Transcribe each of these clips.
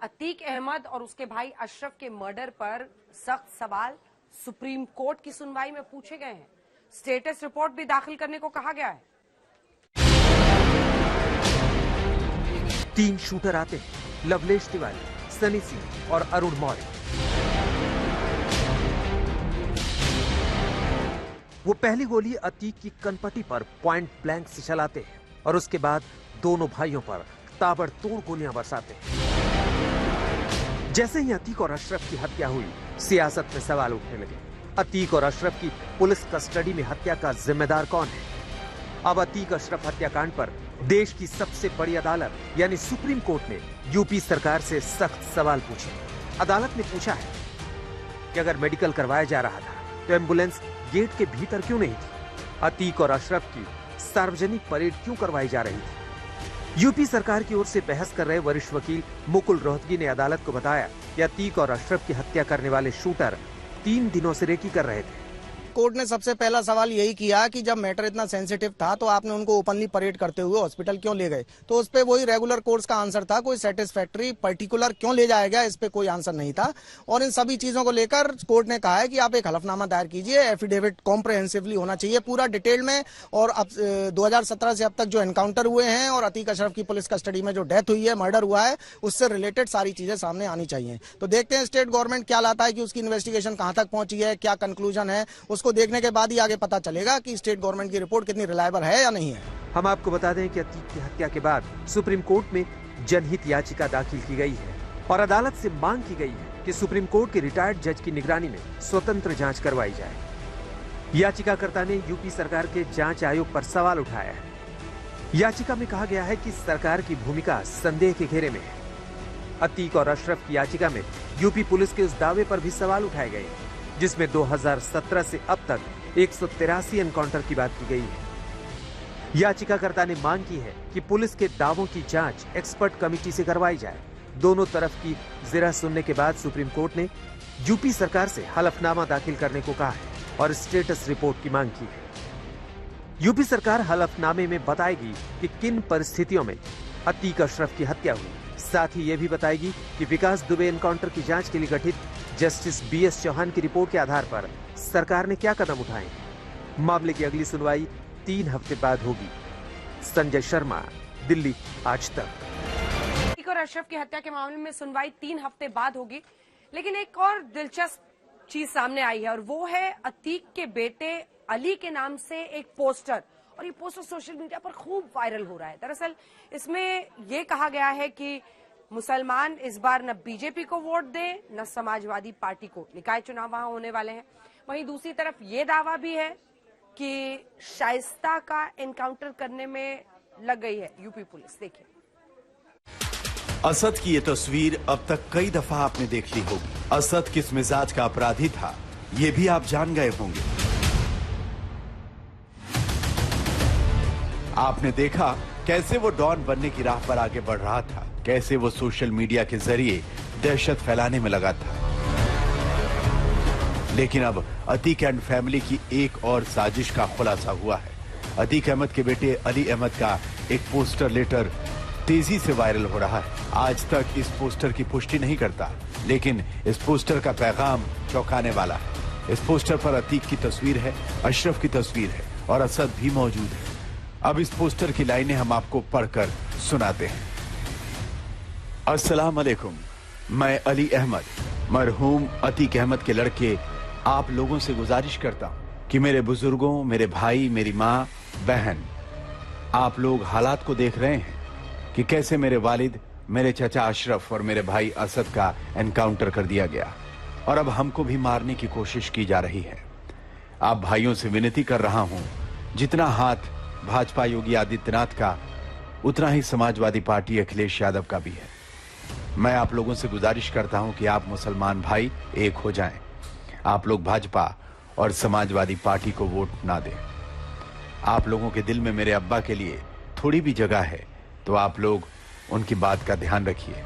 अतीक अहमद और उसके भाई अशरफ के मर्डर पर सख्त सवाल सुप्रीम कोर्ट की सुनवाई में पूछे गए हैं। स्टेटस रिपोर्ट भी दाखिल करने को कहा गया है। 3 शूटर आते हैं, लवलेश तिवारी, सनी सिंह और अरुण मौर्य। वो पहली गोली अतीक की कनपटी पर पॉइंट ब्लैंक से चलाते हैं और उसके बाद दोनों भाइयों पर ताबड़तोड़ गोलियां बरसाते हैं। जैसे ही अतीक और अशरफ की हत्या हुई, सियासत में सवाल उठने लगे। अतीक और अशरफ की पुलिस कस्टडी में हत्या का जिम्मेदार कौन है? अब अतीक अशरफ हत्याकांड पर देश की सबसे बड़ी अदालत यानी सुप्रीम कोर्ट ने यूपी सरकार से सख्त सवाल पूछे। अदालत ने पूछा है कि अगर मेडिकल करवाया जा रहा था तो एम्बुलेंस गेट के भीतर क्यों नहीं थी? अतीक और अशरफ की सार्वजनिक परेड क्यों करवाई जा रही थी? यूपी सरकार की ओर से बहस कर रहे वरिष्ठ वकील मुकुल रोहतगी ने अदालत को बताया कि अतीक और अशरफ की हत्या करने वाले शूटर 3 दिनों से रेकी कर रहे थे। कोर्ट ने सबसे पहला सवाल यही किया कि जब मैटर इतना सेंसिटिव था तो आपने उनको ओपनली परेड करते हुए हॉस्पिटल क्यों ले गए? तो उस पे वही रेगुलर कोर्स का आंसर था, कोई सेटिस्फैक्टरी पर्टिकुलर क्यों ले जाया गया इस पे कोई आंसर नहीं था। और इन सभी चीजों को लेकर कोर्ट ने कहा है कि आप एक हलफनामा दायर कीजिए, एफिडेविट कॉम्प्रिहेंसिवली होना चाहिए पूरा डिटेल में। और अब 2017 से अब तक जो एनकाउंटर हुए हैं और अतीक अशरफ की पुलिस कस्टडी में जो डेथ हुई है, मर्डर हुआ है, उससे रिलेटेड सारी चीजें सामने आनी चाहिए। तो देखते हैं स्टेट गवर्नमेंट क्या लाता है कि उसकी इन्वेस्टिगेशन कहां तक पहुंची है, क्या कंक्लूजन है। उसको देखने के बाद ही आगे पता चलेगा कि स्टेट गवर्नमेंट की रिपोर्ट कितनी रिलायबल है या नहीं है। हम आपको बता दें कि अतीक की हत्या के बाद सुप्रीम कोर्ट में जनहित याचिका दाखिल की गई है और अदालत से मांग की गई है कि सुप्रीम कोर्ट के रिटायर्ड जज की निगरानी में स्वतंत्र जांच करवाई जाए। याचिकाकर्ता ने यूपी सरकार के जांच आयोग पर सवाल उठाया है। याचिका में कहा गया है कि सरकार की भूमिका संदेह के घेरे में है। अतीक और अशरफ की याचिका में यूपी पुलिस के उस दावे पर भी सवाल उठाए गए जिसमें 2017 से अब तक 183 एनकाउंटर की बात की गई है। याचिकाकर्ता ने मांग की है कि पुलिस के दावों की जांच एक्सपर्ट कमेटी से करवाई जाए। दोनों तरफ की जिरह सुनने के बाद सुप्रीम कोर्ट ने यूपी सरकार से हलफनामा दाखिल करने को कहा है और स्टेटस रिपोर्ट की मांग की है। यूपी सरकार हलफनामे में बताएगी कि किन परिस्थितियों में अतीक अशरफ की हत्या हुई। साथ ही यह भी बताएगी कि विकास दुबे एनकाउंटर की जांच के लिए गठित जस्टिस BS चौहान की रिपोर्ट के आधार पर सरकार ने क्या कदम उठाए। मामले की अगली सुनवाई 3 हफ्ते बाद होगी। संजय शर्मा, दिल्ली, आज तक। अतीक और अशरफ की हत्या के मामले में सुनवाई 3 हफ्ते बाद होगी, लेकिन एक और दिलचस्प चीज सामने आई है और वो है अतीक के बेटे अली के नाम से एक पोस्टर। और ये पोस्टर सोशल मीडिया पर खूब वायरल हो रहा है। दरअसल इसमें यह कहा गया है कि मुसलमान इस बार न बीजेपी को वोट दें न समाजवादी पार्टी को। निकाय चुनाव वहां होने वाले हैं। वहीं दूसरी तरफ ये दावा भी है कि शाइस्ता का एनकाउंटर करने में लग गई है यूपी पुलिस। देखिए, असद की ये तस्वीर अब तक कई दफा आपने देख ली होगी। असद किस मिजाज का अपराधी था ये भी आप जान गए होंगे। आपने देखा कैसे वो डॉन बनने की राह पर आगे बढ़ रहा था, कैसे वो सोशल मीडिया के जरिए दहशत फैलाने में लगा था। लेकिन अब अतीक एंड फैमिली की एक और साजिश का खुलासा हुआ है। अतीक अहमद के बेटे अली अहमद का एक पोस्टर लेटर तेजी से वायरल हो रहा है। आज तक इस पोस्टर की पुष्टि नहीं करता, लेकिन इस पोस्टर का पैगाम चौंकाने वाला है। इस पोस्टर पर अतीक की तस्वीर है, अशरफ की तस्वीर है और असद भी मौजूद है। अब इस पोस्टर की लाइनें हम आपको पढ़कर सुनाते हैं। अस्सलाम वालेकुम, मैं अली अहमद, मरहूम अतीक अहमद के लड़के, आप लोगों से गुजारिश करता हूं कि मेरे बुजुर्गों, मेरे भाई, मेरी माँ, बहन, आप लोग हालात को देख रहे हैं कि कैसे मेरे वालिद, मेरे चचा अशरफ और मेरे भाई असद का एनकाउंटर कर दिया गया और अब हमको भी मारने की कोशिश की जा रही है। आप भाइयों से विनती कर रहा हूं, जितना हाथ भाजपा योगी आदित्यनाथ का, उतना ही समाजवादी पार्टी अखिलेश यादव का भी है। मैं आप लोगों से गुजारिश करता हूं कि आप मुसलमान भाई एक हो जाएं। आप लोग भाजपा और समाजवादी पार्टी को वोट ना दें। आप लोगों के दिल में मेरे अब्बा के लिए थोड़ी भी जगह है तो आप लोग उनकी बात का ध्यान रखिए।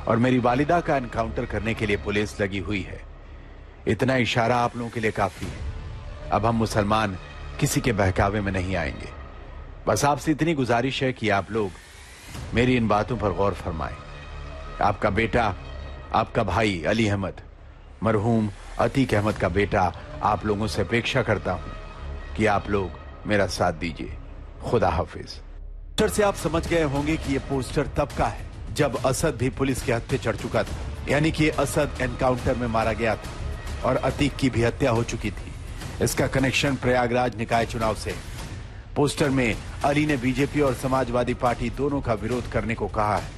और मेरी वालिदा का एनकाउंटर करने के लिए पुलिस लगी हुई है। इतना इशारा आप लोगों के लिए काफी है। अब हम मुसलमान किसी के बहकावे में नहीं आएंगे। बस आपसे इतनी गुजारिश है कि आप लोग मेरी इन बातों पर गौर फरमाएं। आपका बेटा, आपका भाई अली अहमद, मरहूम अतीक अहमद का बेटा, आप लोगों से अपेक्षा करता हूं कि आप लोग मेरा साथ दीजिए। खुदा हाफिज। पोस्टर से आप समझ गए होंगे कि यह पोस्टर तब का है जब असद भी पुलिस के हत्थे चढ़ चुका था, यानी कि असद एनकाउंटर में मारा गया था और अतीक की भी हत्या हो चुकी थी। इसका कनेक्शन प्रयागराज निकाय चुनाव से। पोस्टर में अली ने बीजेपी और समाजवादी पार्टी दोनों का विरोध करने को कहा है।